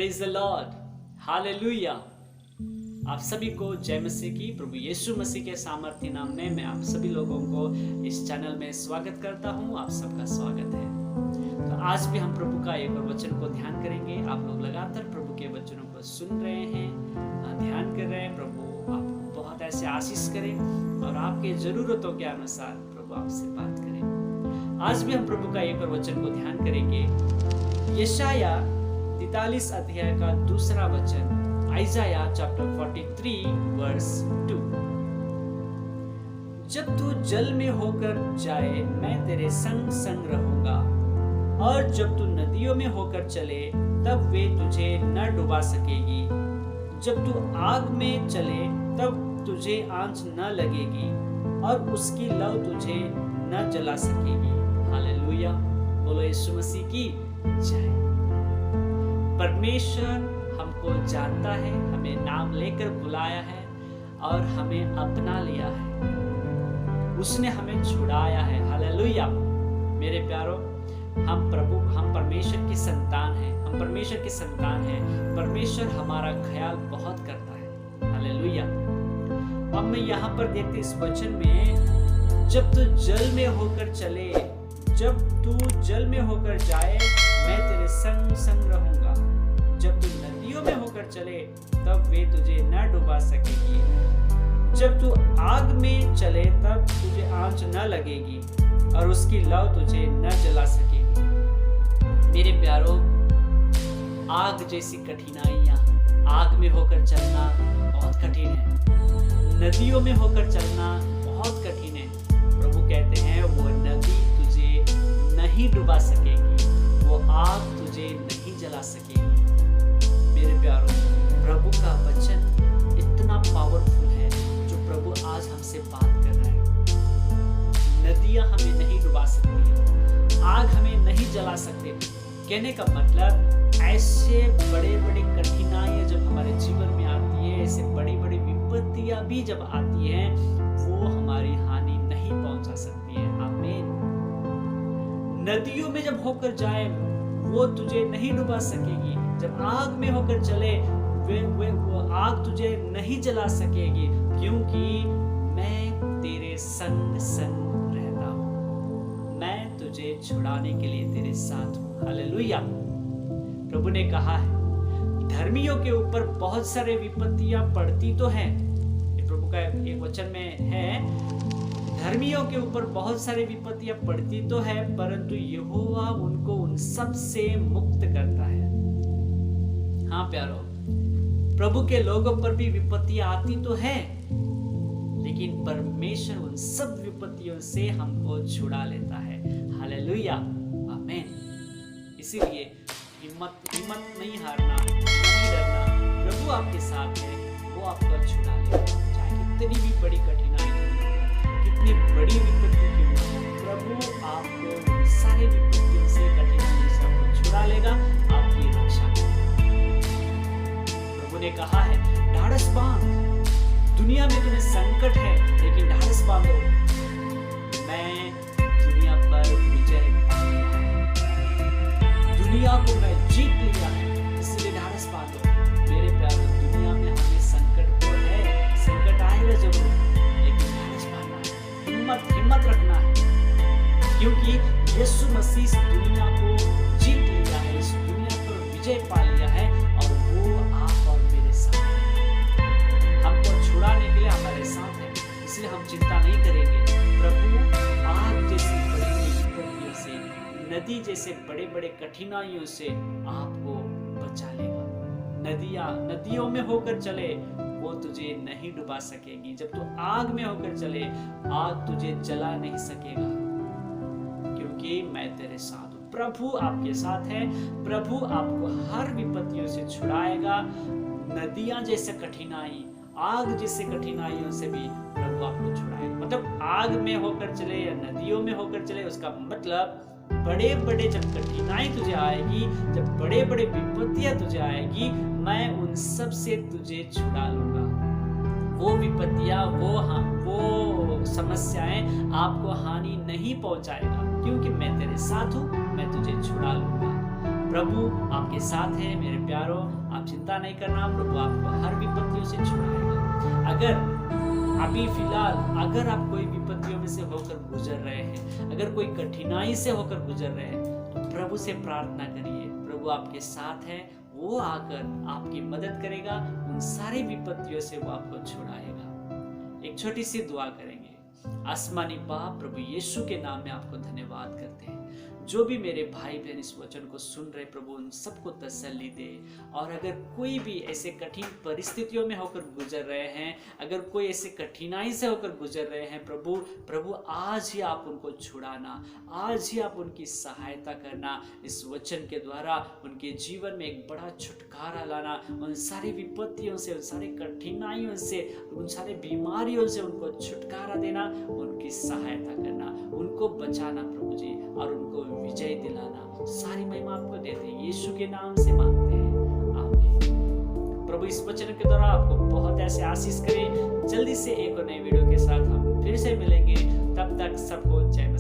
Praise the Lord, hallelujah. आप सभी को जय मसीह की। प्रभु यीशु मसीह के सामर्थ्य नाम में मैं आप सभी लोगों को इस चैनल में स्वागत करता हूं। आप सबका स्वागत है। तो आज भी हम प्रभु का एक और वचन को ध्यान करेंगे। आप लोग लगातार प्रभु के वचनों को सुन रहे हैं, ध्यान कर रहे हैं। प्रभु आपको बहुत ऐसे आशीष करे और आपके जरूरतों के अनुसार प्रभु आपसे बात करें। आज भी हम प्रभु का एक और वचन को ध्यान करेंगे। यशाया 43 अध्याय का दूसरा वचन, आइजाया चैप्टर 43 वर्स 2। जब तू जल में होकर जाए मैं तेरे संग संग रहूंगा, और जब तू नदियों में होकर चले तब वे तुझे न डुबा सकेगी। जब तू आग में चले तब तुझे आंच न लगेगी, और उसकी लौ तुझे न जला सकेगी। हालेलुया, बोलो यीशु मसीह की जय। परमेश्वर हमको जानता है, हमें नाम लेकर बुलाया है और हमें अपना लिया है। उसने हमें छुड़ाया है। हालेलुया मेरे प्यारों, हम परमेश्वर की संतान हैं। हम परमेश्वर की संतान हैं। परमेश्वर हमारा ख्याल बहुत करता है। हालेलुया। अब मैं यहाँ पर देखते इस वचन में, जब तू जल में होकर चले, जब तू जल में होकर जाए मैं तेरे संग संग रहूंगा। जब तू नदियों में होकर चले तब वे तुझे न डुबा सकेगी। जब तू आग में चले तब तुझे आंच न लगेगी, और उसकी लौ तुझे न जला सकेगी। मेरे प्यारों, आग जैसी कठिनाइयां, आग में होकर चलना बहुत कठिन है। नदियों में होकर चलना बहुत कठिन है। प्रभु कहते हैं वो नदी तुझे नहीं डुबा सकेगी, वो आग तुझे नहीं जला सकेगी। मेरे प्यारों, प्रभु का वचन इतना पावरफुल है जो प्रभु आज हमसे बात कर रहा है। नदियां हमें नहीं डुबा सकती, आग हमें नहीं जला सकते। कहने का मतलब, ऐसे बड़े बड़े कठिनाइयां जब हमारे जीवन में आती है, ऐसे बड़ी बड़ी विपत्तियां भी जब आती हैं, वो हमारी हानि नहीं पहुंचा सकती है। आमीन। नदियों में जब होकर जाए वो तुझे नहीं डुबा सकेगी। जब आग में होकर चले वो आग तुझे नहीं जला सकेगी, क्योंकि मैं तेरे संग संग रहता हूं। मैं तुझे छुड़ाने के लिए तेरे साथ हूं। हालेलुया। प्रभु ने कहा है, धर्मियों के ऊपर बहुत सारे विपत्तियां पड़ती तो है। प्रभु का एक वचन में है, धर्मियों के ऊपर बहुत सारी विपत्तियां पड़ती तो है, परंतु यहोवा उनको उन सब से मुक्त करता है। हाँ प्यारो, प्रभु के लोगों पर भी विपत्तियां आती तो है, लेकिन परमेश्वर उन सब विपत्तियों से हमको छुड़ा लेता है। हालेलुया, आमीन। इसीलिए हिम्मत नहीं हारना, नहीं डरना। प्रभु आपके साथ है, वो आपको छुड़ा लेगा। चाहे कितनी भी बड़ी कठिनाई, कितनी बड़ी विपत्ति क्यों ना हो, प्रभु आपको सारे विपत्तियों से, कठिनाइयों से आपको छुड़ा लेगा, आपकी रक्षा करेगा। प्रभु ने कहा है, ढाढ़स बांध। दुनिया में तुम्हें संकट है, लेकिन ढाढ़स बांधो, मैं दुनिया पर विजय पा लिया है। दुनिया को मैं जीत लिया है, इसलिए ढाढ़स बांधो। मेरे प्यारे, दुनिया में हमें संकट तो है, संकट आएगा जरूर, लेकिन ढाढ़स बांधना है, हिम्मत रखना है, क्योंकि यीशु मसीह इस दुनिया को जीत लिया है, इस दुनिया पर विजय पा लिया है, और वो आप और मेरे साथ है। हमको छुड़ाने के लिए हमारे साथ है, इसलिए हम चिंता नहीं करेंगे। प्रभु आग जैसी बड़ी बड़ी विपत्तियों से, नदी जैसे बड़े बड़े कठिनाइयों से आपको बचा लेगा। नदियों में होकर चले वो तुझे नहीं डुबा सकेगी। जब तू आग में होकर चले, आग तुझे जला नहीं सकेगा, क्योंकि मैं तेरे साथ हूं। प्रभु आपके साथ है। प्रभु आपको हर विपत्तियों से छुड़ाएगा। नदियां जैसे कठिनाई, आग जैसे कठिनाइयों से भी प्रभु आपको छुड़ाएगा। मतलब आग में होकर चले या नदियों में होकर चले, उसका मतलब बड़े बड़े जब कठिनाई तुझे आएगी, जब बड़े बड़े विपत्तियां तुझे आएगी, मैं उन सब से तुझे छुड़ा लूंगा। वो विपत्तियां, वो समस्याएं आपको हानि नहीं पहुंचाएगा, क्योंकि मैं तेरे साथ हूं, मैं तुझे छुड़ा लूंगा। प्रभु आपके साथ है मेरे प्यारों, आप चिंता नहीं करना, प्रभु आपको हर विपत्तियों से छुड़ाएगा। अगर अभी फिलहाल अगर आप कोई विपत्तियों में से होकर गुजर रहे हैं, अगर कोई कठिनाई से होकर गुजर रहे हैं, तो प्रभु से प्रार्थना करिए, प्रभु आपके साथ है, वो आकर आपकी मदद करेगा, उन सारी विपत्तियों से वो आपको छुड़ाएगा। एक छोटी सी दुआ करेंगे। आसमानी बाप, प्रभु यीशु के नाम में आपको धन्यवाद करते हैं। जो भी मेरे भाई बहन इस वचन को सुन रहे, प्रभु उन सबको तसल्ली दे। और अगर कोई भी ऐसे कठिन परिस्थितियों में होकर गुजर रहे हैं, अगर कोई ऐसे कठिनाई से होकर गुजर रहे हैं, प्रभु आज ही आप उनको छुड़ाना, आज ही आप उनकी सहायता करना, इस वचन के द्वारा उनके जीवन में एक बड़ा छुटकारा लाना, उन सारी विपत्तियों से, उन सारी कठिनाइयों से, उन सारी बीमारियों से उनको छुटकारा देना, उनकी सहायता करना, उनको बचाना प्रभु जी, और उनको विजय दिलाना। सारी महिमा आपको देते हैं, यीशु के नाम से मांगते हैं, आमीन। प्रभु इस वचन के द्वारा आपको बहुत ऐसे आशीष करें। जल्दी से एक और नई वीडियो के साथ हम फिर से मिलेंगे, तब तक सबको जय।